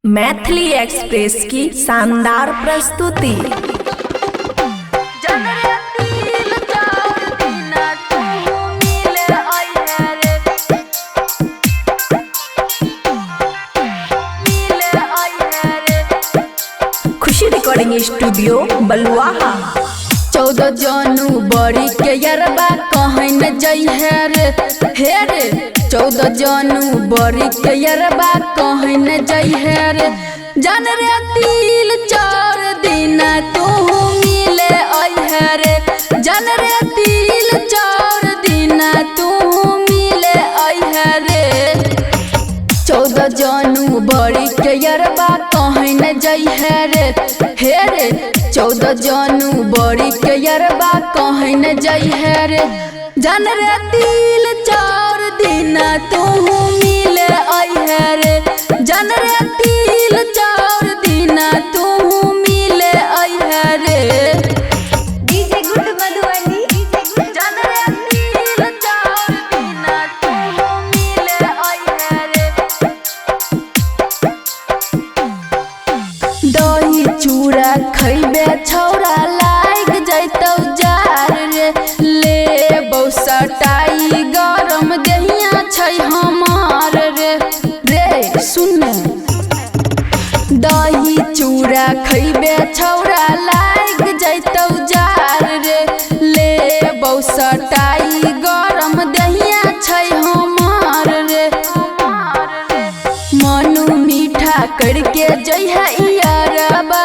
Maithili express की शानदार प्रस्तुति। खुशी रिकॉर्डिंग स्टूडियो बलुआहा। 14 जनवरी के यरबा कहीं न जइहे रे हे रे 14 जनवरी के यरबा कहीं न जइहे रे जन रे तिल 4 दिन तू मिले अइहे रे जन रे तिल 4 दिन तू मिले अइहे रे 14 जनवरी के यरबा कहीं न जइहे रे हे रे 14 जनवरी के यरबा कहीं न जइहे रे जन रे तिल 4 दिन तू मिले अइहे रे जन रे तिल 4 दिन तू मिले अइहे रे डीजे गुड मधुबनी जन रे तिल 4 दिन तू मिले अइहे रे दही चूड़ा खइबे छौरा लाग जइतौ जार रे लेबौ सटाई गरम देहिया छै हमार रे रे सुन दही चूड़ा खइबे छौरा लाग जइतौ जार रे लेबौ सटाई गरम देहिया छै हमार रे मनु मीठा करके जइहा इयारबा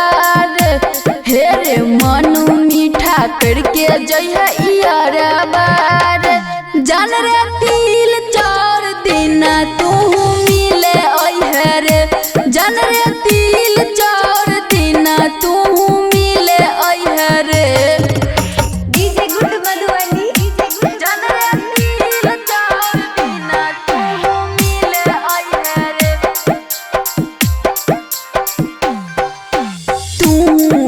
हे रे मनु मीठा करके जइहा इयारबा जन रे तिल 4 दिन तू मिले अइहे रे जन रे तिल 4 दिन तू मिले अइहे रे डीजे गुड मधुबनी जन रे तिल 4 दिन तू मिले अइहे रे तू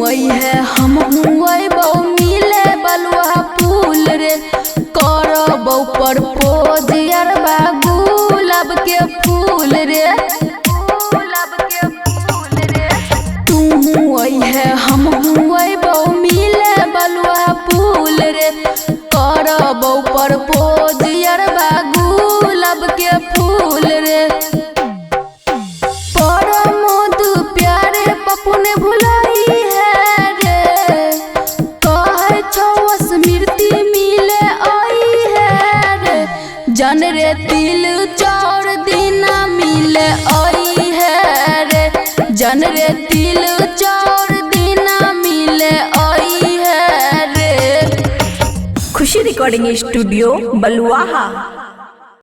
अइहे हमहू अइबौ मिले बलुआ फूल रे करबौ प्रपोज यरबा गुलाब के फूल रे तू अइहे हमहू अइबौ मिले बलुआ फूल रे करबौ प्रपोज यरबा गुलाब के फूल रे परमोद प्यारे पप्पू ने भुलाई है रे कहे छौ स्मृति मिले आई है रे जन रे तिल 4 दिन मिले आई है रे जन रे तिल 4 दिन मिले आई है रे खुशी रिकॉर्डिंग स्टूडियो बलुआहा।